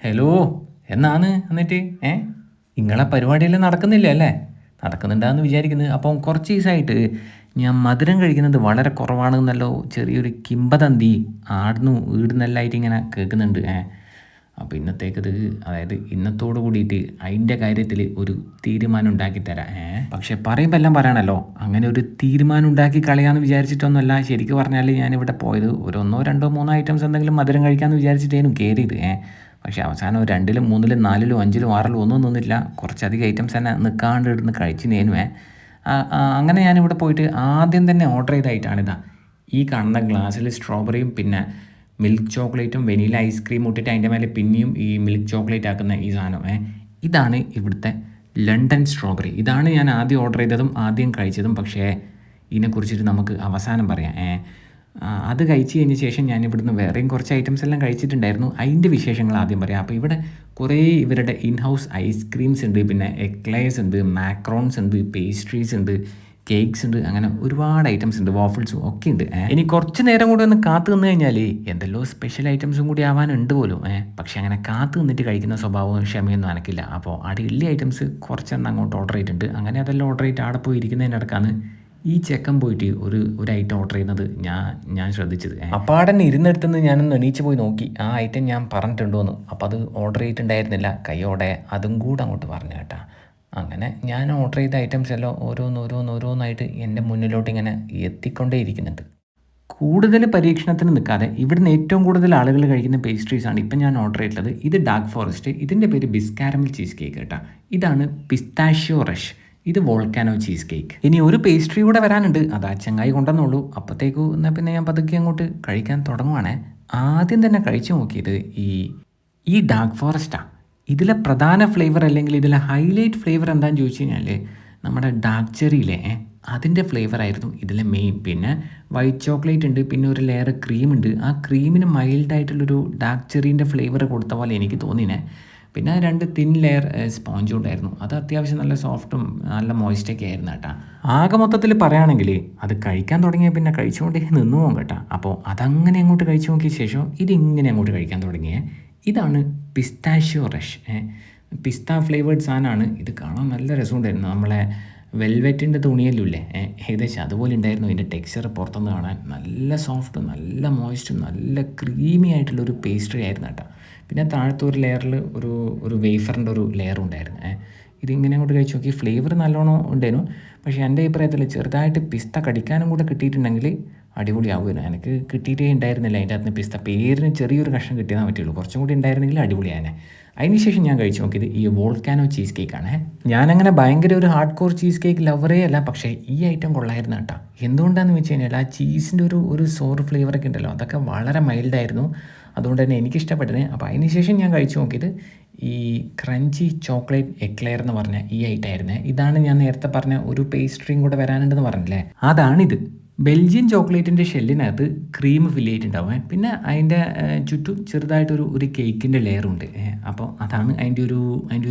Hello. എന്നാണ് എന്നിട്ട് നിങ്ങളെ പരിപാടിയെല്ലാം നടക്കുന്നില്ല അല്ലേ? നടക്കുന്നുണ്ടാന്ന് വിചാരിക്കുന്നത്. അപ്പം കുറച്ച് ദിവസമായിട്ട് ഞാൻ മധുരം കഴിക്കുന്നത് വളരെ കുറവാണെന്നല്ലോ ചെറിയൊരു കിംബദന്തി ആടുന്നു വീടുന്നെല്ലായിട്ട് ഇങ്ങനെ കേൾക്കുന്നുണ്ട്. അപ്പോൾ ഇന്നത്തേക്കത്, അതായത് ഇന്നത്തോട് കൂടിയിട്ട് അതിൻ്റെ കാര്യത്തിൽ ഒരു തീരുമാനം ഉണ്ടാക്കി തരാം. പക്ഷെ പറയുമ്പോൾ എല്ലാം പറയണല്ലോ, അങ്ങനെ ഒരു തീരുമാനം ഉണ്ടാക്കി കളയാമെന്ന് വിചാരിച്ചിട്ടൊന്നുമല്ല. ശരിക്കും പറഞ്ഞാൽ ഞാനിവിടെ പോയത് ഒരു ഒന്നോ രണ്ടോ മൂന്നോ ഐറ്റംസ് എന്തെങ്കിലും മധുരം കഴിക്കാമെന്ന് വിചാരിച്ചിട്ടേനും കയറിയത്. പക്ഷേ അവസാനം രണ്ടിലും മൂന്നിലും നാലിലും അഞ്ചിലും ആറിലും ഒന്നും നിന്നില്ല. കുറച്ചധികം ഐറ്റംസ് തന്നെ നിൽക്കാണ്ട് ഇടുന്ന് കഴിച്ചു നേനുവേ. അങ്ങനെ ഞാനിവിടെ പോയിട്ട് ആദ്യം തന്നെ ഓർഡർ ചെയ്തായിട്ടാണിതാ ഈ കാണുന്ന ഗ്ലാസ്സിൽ സ്ട്രോബെറിയും പിന്നെ മിൽക്ക് ചോക്ലേറ്റും വെനില ഐസ്ക്രീം ഇട്ടിട്ട് അതിൻ്റെ മേലെ പിന്നെയും ഈ മിൽക്ക് ചോക്ലേറ്റ് ആക്കുന്ന ഈ സാധനം. ഇതാണ് ഇവിടുത്തെ ലണ്ടൻ സ്ട്രോബെറി. ഇതാണ് ഞാൻ ആദ്യം ഓർഡർ ചെയ്തതും ആദ്യം കഴിച്ചതും. പക്ഷേ ഇതിനെക്കുറിച്ചിട്ട് നമുക്ക് അവസാനം പറയാം. അത് കഴിച്ച് കഴിഞ്ഞ ശേഷം ഞാൻ ഇവിടുന്ന് വേറെയും കുറച്ച് ഐറ്റംസ് എല്ലാം കഴിച്ചിട്ടുണ്ടായിരുന്നു. അതിൻ്റെ വിശേഷങ്ങൾ ആദ്യം പറയാം. അപ്പോൾ ഇവിടെ കുറേ ഇവരുടെ ഇൻ ഹൗസ് ഐസ്ക്രീംസ് ഉണ്ട്, പിന്നെ എക്ലേഴ്സ് ഉണ്ട്, മാക്രോൺസ് ഉണ്ട്, പേസ്ട്രീസ് ഉണ്ട്, കേക്ക്സ് ഉണ്ട്, അങ്ങനെ ഒരുപാട് ഐറ്റംസ് ഉണ്ട്, വാഫിൾസും ഒക്കെ ഉണ്ട്. ഇനി കുറച്ച് നേരം കൂടി ഒന്ന് കാത്തു നിന്ന് കഴിഞ്ഞാൽ എന്തെല്ലോ സ്പെഷ്യൽ ഐറ്റംസും കൂടി ആവാനുണ്ട് പോലും. പക്ഷെ അങ്ങനെ കാത്തു നിന്നിട്ട് കഴിക്കുന്ന സ്വഭാവവും ക്ഷമയൊന്നും എനിക്കില്ല. അപ്പോൾ അടിയിലെ ഐറ്റംസ് കുറച്ചെണ്ണം അങ്ങോട്ട് ഓർഡർ ചെയ്തിട്ടുണ്ട്. അങ്ങനെ അതെല്ലാം ഓർഡർ ചെയ്തിട്ട് അവിടെ പോയി ഇരിക്കുന്നതിനിടക്കാണ് ഈ ചെക്കൻ പോയിട്ട് ഒരു ഐറ്റം ഓർഡർ ചെയ്യുന്നത് ഞാൻ ശ്രദ്ധിച്ചത്. അപ്പാടൻ ഇരുന്നിടത്തുനിന്ന് ഞാനൊന്ന് എണീച്ച് പോയി നോക്കി ആ ഐറ്റം ഞാൻ പറഞ്ഞിട്ടുണ്ടോയെന്ന്. അപ്പോൾ അത് ഓർഡർ ചെയ്തിട്ടുണ്ടായിരുന്നില്ല. കൈയോടെ അതും കൂടെ അങ്ങോട്ട് പറഞ്ഞു കേട്ടാ. അങ്ങനെ ഞാൻ ഓർഡർ ചെയ്ത ഐറ്റംസ് എല്ലാം ഓരോന്നായിട്ട് എൻ്റെ മുന്നിലോട്ട് ഇങ്ങനെ എത്തിക്കൊണ്ടേ ഇരിക്കുന്നുണ്ട്. കൂടുതൽ പരീക്ഷണത്തിന് നിൽക്കാതെ ഇവിടുന്ന് ഏറ്റവും കൂടുതൽ ആളുകൾ കഴിക്കുന്ന പേസ്ട്രീസാണ് ഇപ്പം ഞാൻ ഓർഡർ ചെയ്തിട്ടുള്ളത്. ഇത് ഡാർക്ക് ഫോറസ്റ്റ്, ഇതിൻ്റെ പേര് ബിസ്കാരമൽ ചീസ് കേക്ക് കേട്ടോ. ഇതാണ് പിസ്താഷ്യോ റഷ്, ഇത് വോൾക്കാനോ ചീസ് കേക്ക്. ഇനി ഒരു പേസ്ട്രി കൂടെ വരാനുണ്ട്, അത് ആ ചങ്ങായി കൊണ്ടുവന്നുള്ളൂ. അപ്പോഴത്തേക്കും എന്നാൽ പിന്നെ ഞാൻ പതുക്കെ അങ്ങോട്ട് കഴിക്കാൻ തുടങ്ങുവാണേ. ആദ്യം തന്നെ കഴിച്ചു നോക്കിയത് ഈ ഡാർക്ക് ഫോറസ്റ്റാണ്. ഇതിലെ പ്രധാന ഫ്ലേവർ അല്ലെങ്കിൽ ഇതിലെ ഹൈലൈറ്റ് ഫ്ലേവർ എന്താണെന്ന് ചോദിച്ചു കഴിഞ്ഞാൽ നമ്മുടെ ഡാർക്ക് ചെറിയിലെ അതിൻ്റെ ഫ്ലേവറായിരുന്നു ഇതിലെ മെയിൻ. പിന്നെ വൈറ്റ് ചോക്ലേറ്റ് ഉണ്ട്, പിന്നെ ഒരു ലെയർ ക്രീം ഉണ്ട്. ആ ക്രീമിന് മൈൽഡായിട്ടുള്ളൊരു ഡാർക്ക് ചെറീൻ്റെ ഫ്ലേവർ കൊടുത്ത പോലെ എനിക്ക് തോന്നിനെ. പിന്നെ 2 തിൻ ലെയർ സ്പോഞ്ചും ഉണ്ടായിരുന്നു. അത് അത്യാവശ്യം നല്ല സോഫ്റ്റും നല്ല മോയിസ്റ്റൊക്കെ ആയിരുന്നു കേട്ടോ. ആകെ മൊത്തത്തിൽ പറയുകയാണെങ്കിൽ അത് കഴിക്കാൻ തുടങ്ങിയ പിന്നെ കഴിച്ചുകൊണ്ടേ നിന്നു പോകും കേട്ടോ. അപ്പോൾ അതങ്ങനെ അങ്ങോട്ട് കഴിച്ചു നോക്കിയ ശേഷം ഇതിങ്ങനെ അങ്ങോട്ട് കഴിക്കാൻ തുടങ്ങിയേ. ഇതാണ് പിസ്താഷ്യോ റഷ്. പിസ്ത ഫ്ലേവേർഡ് സാധനമാണ്. ഇത് കാണാൻ നല്ല രസമുണ്ടായിരുന്നു. നമ്മളെ വെൽവെറ്റിൻ്റെ തുണിയല്ലേ ഏകദേശം അതുപോലെ ഉണ്ടായിരുന്നു ഇതിൻ്റെ ടെക്സ്ചർ. പുറത്തുനിന്ന് കാണാൻ നല്ല സോഫ്റ്റും നല്ല മോയിസ്റ്റും നല്ല ക്രീമി ആയിട്ടുള്ളൊരു പേസ്ട്രി ആയിരുന്നു കേട്ടോ. പിന്നെ താഴത്തെ ഒരു ലെയറിൽ ഒരു വേഫറിൻ്റെ ഒരു ലെയറും ഉണ്ടായിരുന്നു. ഇതിങ്ങനെ അങ്ങോട്ട് കഴിച്ച് നോക്കി ഫ്ലേവർ നല്ലോണം ഉണ്ടായിരുന്നു. പക്ഷേ എൻ്റെ അഭിപ്രായത്തിൽ ചെറുതായിട്ട് പിസ്ത കടിക്കാനും കൂടെ കിട്ടിയിട്ടുണ്ടെങ്കിൽ അടിപൊളിയാവുമായിരുന്നു. എനിക്ക് കിട്ടിയിട്ടേ ഉണ്ടായിരുന്നില്ല അതിൻ്റെ അകത്ത് പിസ്ത. പേരിന് ചെറിയൊരു കഷ്ണം കിട്ടിയതാൽ പറ്റുള്ളൂ. കുറച്ചും കൂടി ഉണ്ടായിരുന്നെങ്കിൽ അടിപൊളിയാനെ. അതിനുശേഷം ഞാൻ കഴിച്ച് നോക്കിയത് ഈ വോൾക്കാനോ ചീസ് കേക്കാണ്. ഞാനങ്ങനെ ഭയങ്കര ഒരു ഹാർഡ് കോർ ചീസ് കേക്ക് ലവറേ അല്ല, പക്ഷേ ഈ ഐറ്റം കൊള്ളായിരുന്നു കേട്ടോ. എന്തുകൊണ്ടാണെന്ന് വെച്ച് കഴിഞ്ഞാൽ ആ ചീസിൻ്റെ ഒരു സോർ ഫ്ലേവറൊക്കെ ഉണ്ടല്ലോ, അതൊക്കെ വളരെ മൈൽഡായിരുന്നു. അതുകൊണ്ട് തന്നെ എനിക്കിഷ്ടപ്പെട്ടത്. അപ്പോൾ അതിനുശേഷം ഞാൻ കഴിച്ച് നോക്കിയത് ഈ ക്രഞ്ചി ചോക്ലേറ്റ് എക്ലെയർ എന്ന് പറഞ്ഞ ഈ ഐറ്റമായിരുന്നേ. ഇതാണ് ഞാൻ നേരത്തെ പറഞ്ഞ ഒരു പേസ്ട്രിയും കൂടെ വരാനുണ്ടെന്ന് പറഞ്ഞില്ലേ, അതാണിത്. ബെൽജിയൻ ചോക്ലേറ്റിൻ്റെ ഷെല്ലിനകത്ത് ക്രീം ഫില്ല് ചെയ്തിട്ടുണ്ടാവും. പിന്നെ അതിൻ്റെ ചുറ്റും ചെറുതായിട്ടൊരു കേക്കിൻ്റെ ലെയറുണ്ട്. അപ്പോൾ അതാണ് അതിൻ്റെ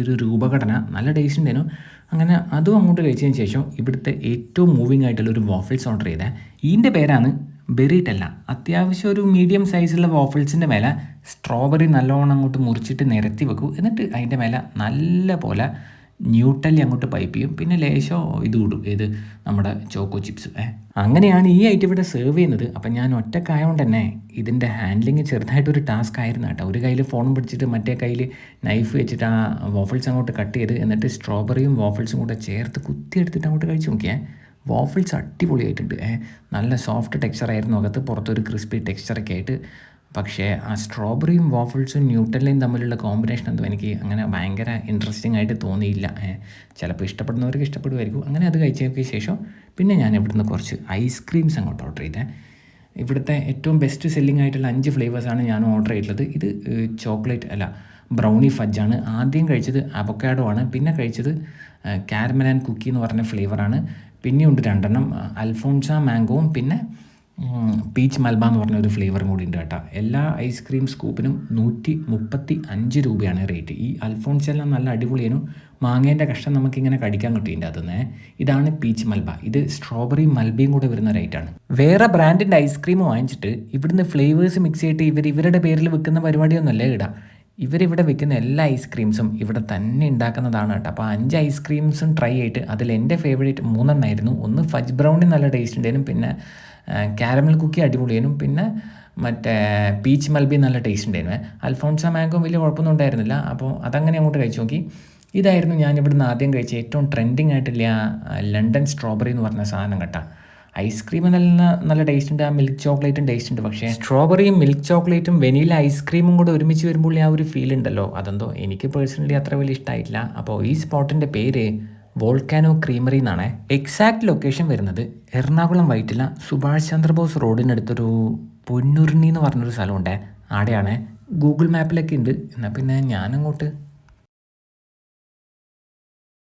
ഒരു രൂപഘടന. നല്ല ടേസ്റ്റ് ഉണ്ടായിരുന്നു. അങ്ങനെ അതും അങ്ങോട്ട് കഴിച്ചതിന് ശേഷം ഇവിടുത്തെ ഏറ്റവും മൂവിങ് ആയിട്ടുള്ള ഒരു വാഫിൾസ് ഓർഡർ ചെയ്തത്. ഇതിൻ്റെ പേരാണ് ബെറിട്ടല്ല. അത്യാവശ്യം ഒരു മീഡിയം സൈസുള്ള വാഫിൾസിൻ്റെ മേലെ സ്ട്രോബെറി നല്ലോണം അങ്ങോട്ട് മുറിച്ചിട്ട് നിരത്തി വെക്കും. എന്നിട്ട് അതിൻ്റെ മേലെ നല്ല പോലെ ന്യൂട്ടല്ലി അങ്ങോട്ട് പൈപ്പ് ചെയ്യും. പിന്നെ ലേശോ ഇത് ഇടും, ഏത് നമ്മുടെ ചോക്കോ ചിപ്സ്. അങ്ങനെയാണ് ഈ ഐറ്റം ഇവിടെ സെർവ് ചെയ്യുന്നത്. അപ്പം ഞാൻ ഒറ്റക്കായതുകൊണ്ട് തന്നെ ഇതിൻ്റെ ഹാൻഡ്ലിങ് ചെറുതായിട്ടൊരു ടാസ്ക് ആയിരുന്നു കേട്ടോ. ഒരു കയ്യിൽ ഫോണും പിടിച്ചിട്ട് മറ്റേ കയ്യിൽ നൈഫ് വെച്ചിട്ട് ആ വാഫിൾസ് അങ്ങോട്ട് കട്ട് ചെയ്ത് എന്നിട്ട് സ്ട്രോബെറിയും വാഫിൾസും കൂടെ ചേർത്ത് കുത്തിയെടുത്തിട്ട് അങ്ങോട്ട് കഴിച്ച് നോക്കിയേ. വാഫിൾസ് അടിപൊളിയായിട്ടുണ്ട്. നല്ല സോഫ്റ്റ് ടെക്സ്ചറായിരുന്നു, അകത്ത് പുറത്തൊരു ക്രിസ്പി ടെക്സ്ചറൊക്കെ ആയിട്ട്. പക്ഷേ ആ സ്ട്രോബെറിയും വാഫിൾസും ന്യൂട്ടല്ലയും തമ്മിലുള്ള കോമ്പിനേഷൻ എന്തോ എനിക്ക് അങ്ങനെ ഭയങ്കര ഇൻട്രസ്റ്റിംഗ് ആയിട്ട് തോന്നിയില്ല. ചിലപ്പോൾ ഇഷ്ടപ്പെടുന്നവർക്ക് ഇഷ്ടപ്പെടുമായിരിക്കും. അങ്ങനെ അത് കഴിച്ചതിന് ശേഷം പിന്നെ ഞാൻ ഇവിടുന്ന് കുറച്ച് ഐസ്ക്രീംസ് അങ്ങോട്ട് ഓർഡർ ചെയ്തേ. ഇവിടുത്തെ ഏറ്റവും ബെസ്റ്റ് സെല്ലിംഗ് ആയിട്ടുള്ള 5 ഫ്ലേവേഴ്സാണ് ഞാൻ ഓർഡർ ചെയ്തിട്ടുള്ളത്. ഇത് ചോക്ലേറ്റ് അല്ല, ബ്രൗണി ഫജ്ജാണ്. ആദ്യം കഴിച്ചത് അവക്കാഡോ ആണ്. പിന്നെ കഴിച്ചത് കാരമൽ ആൻഡ് കുക്കി എന്ന് പറഞ്ഞ ഫ്ലേവറാണ്. പിന്നെയുണ്ട് 2 അൽഫോൺസ മാംഗോവും പിന്നെ പീച്ച് മൽബ എന്ന് പറഞ്ഞ ഒരു ഫ്ലേവറും കൂടി ഉണ്ട് കേട്ടോ. എല്ലാ ഐസ്ക്രീം സ്കൂപ്പിനും 135 രൂപയാണ് റേറ്റ്. ഈ അൽഫോൺസെല്ലാം നല്ല അടിപൊളിയാണ്. മാങ്ങേൻ്റെ കഷ്ണം നമുക്കിങ്ങനെ കടിക്കാൻ കിട്ടിയിട്ടുണ്ട് അതിന്. ഇതാണ് പീച്ച് മൽബ. ഇത് സ്ട്രോബെറി മൽബയും കൂടെ വരുന്ന റേറ്റാണ്. വേറെ ബ്രാൻഡിൻ്റെ ഐസ്ക്രീം വാങ്ങിച്ചിട്ട് ഇവിടുന്ന് ഫ്ലേവേഴ്സ് മിക്സ് ചെയ്തിട്ട് ഇവരുടെ പേരിൽ വെക്കുന്ന പരിപാടിയൊന്നുമല്ലേ ഇടാം. ഇവരിവിടെ വിൽക്കുന്ന എല്ലാ ഐസ്ക്രീംസും ഇവിടെ തന്നെ ഉണ്ടാക്കുന്നതാണ് കേട്ടോ. അപ്പോൾ 5 ഐസ്ക്രീംസും ട്രൈ ചെയ്തിട്ട് അതിൽ എൻ്റെ ഫേവറേറ്റ് 3 എണ്ണമായിരുന്നു. ഒന്ന് ഫജ് ബ്രൗണി നല്ല ടേസ്റ്റ് ഉണ്ടായിരുന്നു, പിന്നെ കാരമൽ കുക്കി അടിപൊളിയായിരുന്നു, പിന്നെ മറ്റേ പീച്ച് മൽബി നല്ല ടേസ്റ്റ് ഉണ്ടായിരുന്നു. അൽഫോൺസ മാംഗോ വലിയ കുഴപ്പമൊന്നും ഉണ്ടായിരുന്നില്ല. അപ്പോൾ അതങ്ങനെ അങ്ങോട്ട് കഴിച്ചു നോക്കി. ഇതായിരുന്നു ഞാൻ ഇവിടുന്ന് ആദ്യം കഴിച്ച ഏറ്റവും ട്രെൻഡിങ് ആയിട്ടില്ല ലണ്ടൻ സ്ട്രോബെറി എന്ന് പറഞ്ഞ സാധനം കേട്ടോ. ഐസ്ക്രീം നല്ല ടേസ്റ്റ് ഉണ്ട്, ആ മിൽക്ക് ചോക്ലേറ്റും ടേസ്റ്റ് ഉണ്ട്. പക്ഷേ സ്ട്രോബെറിയും മിൽക്ക് ചോക്ലേറ്റും വെനില ഐസ്ക്രീമും കൂടെ ഒരുമിച്ച് വരുമ്പോൾ ആ ഒരു ഫീൽ ഉണ്ടല്ലോ, അതെന്തോ എനിക്ക് പേഴ്സണലി അത്ര വലിയ ഇഷ്ടമായിട്ടില്ല. അപ്പോൾ ഈ സ്പോട്ടിൻ്റെ പേര് വോൾക്കാനോ ക്രീമറി എന്നാണ്. എക്സാക്ട് ലൊക്കേഷൻ വരുന്നത് എറണാകുളം വൈറ്റില സുഭാഷ് ചന്ദ്രബോസ് റോഡിനടുത്തൊരു പൊന്നുരുണി എന്ന് പറഞ്ഞൊരു സ്ഥലമുണ്ട്. ആടെയാണ്. ഗൂഗിൾ മാപ്പിലൊക്കെ ഉണ്ട്. എന്നാൽ പിന്നെ ഞാനങ്ങോട്ട്